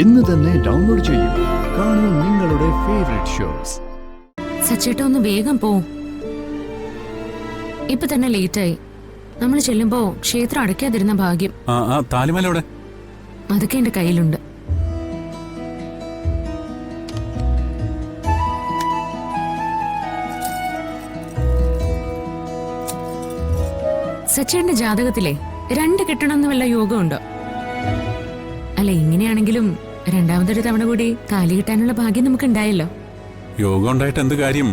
ഇന്ന് തന്നെ ഡൗൺലോഡ് ചെയ്യൂ. കാണൂ നിങ്ങളുടെ ഫേവറേറ്റ് ഷോസ്. സച്ചേട്ട ഒന്ന് വേഗം പോ. ഇപ്പൊ തന്നെ ലേറ്റായി. നമ്മൾ ചെല്ലുമ്പോ ക്ഷേത്രം അടയ്ക്കാതിരുന്ന ഭാഗ്യം. താലിമാലയുടെ അതൊക്കെ എന്റെ കയ്യിലുണ്ട്. സച്ചേട്ടന്റെ ജാതകത്തിലെ 2 കെട്ടണമെന്ന് വല്ല യോഗമുണ്ടോ? അല്ല, ഇങ്ങനെയാണെങ്കിലും രണ്ടാമതൊരു തവണ കൂടി താലി കിട്ടാനുള്ള ഭാഗ്യം നമുക്ക് ഉണ്ടായല്ലോ. യോഗം ഉണ്ടായിട്ട് എന്ത് കാര്യം?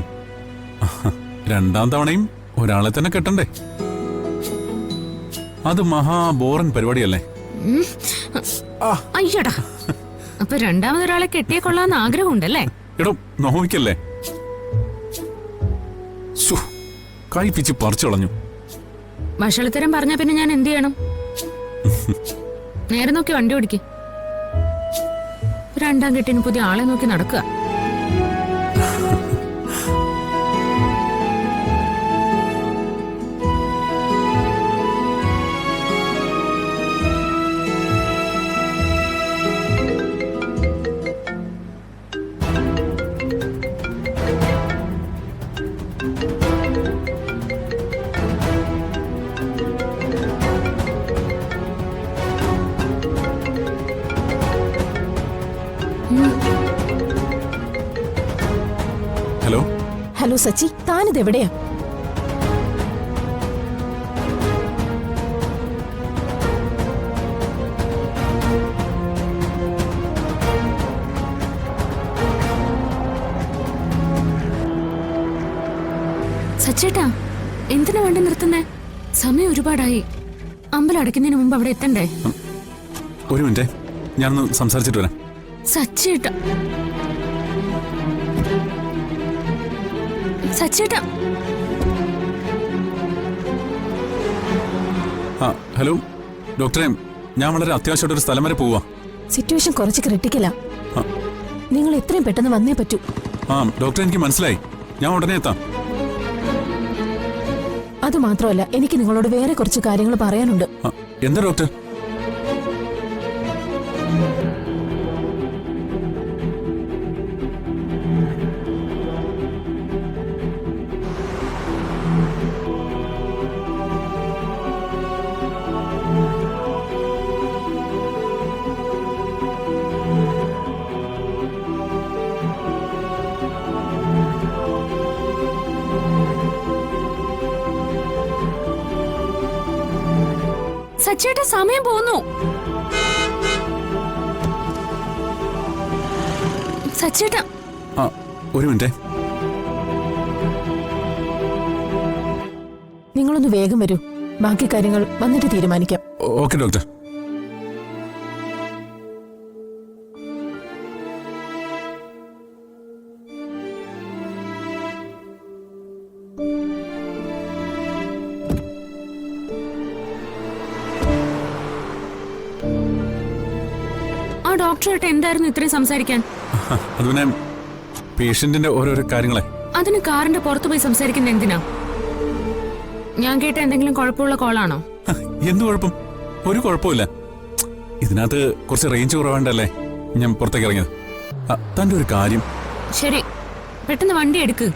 2ാം തവണയും ഒരാളെ തന്നെ കെട്ടണ്ടേ? അത് മഹാബോറൻ പരിപാടിയല്ലേ? അയ്യടാ, അപ്പൊ രണ്ടാമതൊരാളെ കെട്ടിയെ കൊള്ളാന്ന് ആഗ്രഹമുണ്ടല്ലേ? എടോ, നോവിക്കല്ലേ. കൈ പിച്ച് പറിച്ചളഞ്ഞു. വഷളത്തരം പറഞ്ഞ പിന്നെ ഞാൻ എന്ത് ചെയ്യണം? നേരെ നോക്കി വണ്ടി ഓടിക്ക്. 2ാം കെട്ടിന് പുതിയ ആളെ നോക്കി നടക്കുക. ഹലോ ഹലോ സച്ചി, താനിതെവിടെയാ? സച്ചേട്ടാ, എന്തിനാ വണ്ടി നിർത്തുന്നേ? സമയം ഒരുപാടായി. അമ്പലം അടയ്ക്കുന്നതിന് മുമ്പ് അവിടെ എത്തണ്ടേ? ഒരു മിനിറ്റ്, ഞാനൊന്ന് സംസാരിച്ചിട്ട് വരാം. സച്ചേട്ടാ, സച്ചേട്ടാ. ഹലോ ഡോക്ടറെ, ഞാൻ വളരെ അത്യാവശ്യമായിട്ടൊരു സ്ഥലം വരെ പോവാ. സിറ്റുവേഷൻ കുറച്ച് ക്രിട്ടിക്കലാ. നിങ്ങൾ എത്രയും പെട്ടെന്ന് വന്നേ പറ്റൂ. ഡോക്ടറെ, എനിക്ക് മനസ്സിലായി. ഞാൻ ഉടനെ എത്താം. അത് മാത്രമല്ല, എനിക്ക് നിങ്ങളോട് വേറെ കുറച്ച് കാര്യങ്ങൾ പറയാനുണ്ട്. എന്താ ഡോക്ടർ? സച്ചേട്ടാ, സമയം പോകുന്നു. സച്ചേട്ടാ, ഒരു മിനിറ്റ്. നിങ്ങളൊന്ന് വേഗം വരൂ. ബാക്കി കാര്യങ്ങൾ വന്നിട്ട് തീരുമാനിക്കാം. Okay doctor. ആ ഡോക്ടറായിട്ട് എന്തായിരുന്നു ഇത്രയും സംസാരിക്കാൻ? അത് പിന്നെ പേഷ്യന്റിന്റെ ഓരോരോ കാര്യങ്ങളെ. അതിന് കാറിന്റെ പുറത്തു പോയി സംസാരിക്കുന്ന എന്തിനാ? ഞാൻ കേട്ട എന്തെങ്കിലും കുഴപ്പമുള്ള കോളാണോ? എന്ത് കുഴപ്പം? ഒരു കുഴപ്പമില്ല. ഇതിനകത്ത് കുറച്ച് റേഞ്ച് കുറവേണ്ടല്ലേ ഞാൻ പുറത്തേക്ക് ഇറങ്ങിയത്. തന്റെ ഒരു കാര്യം. ശരി, പെട്ടെന്ന് വണ്ടി എടുക്ക്.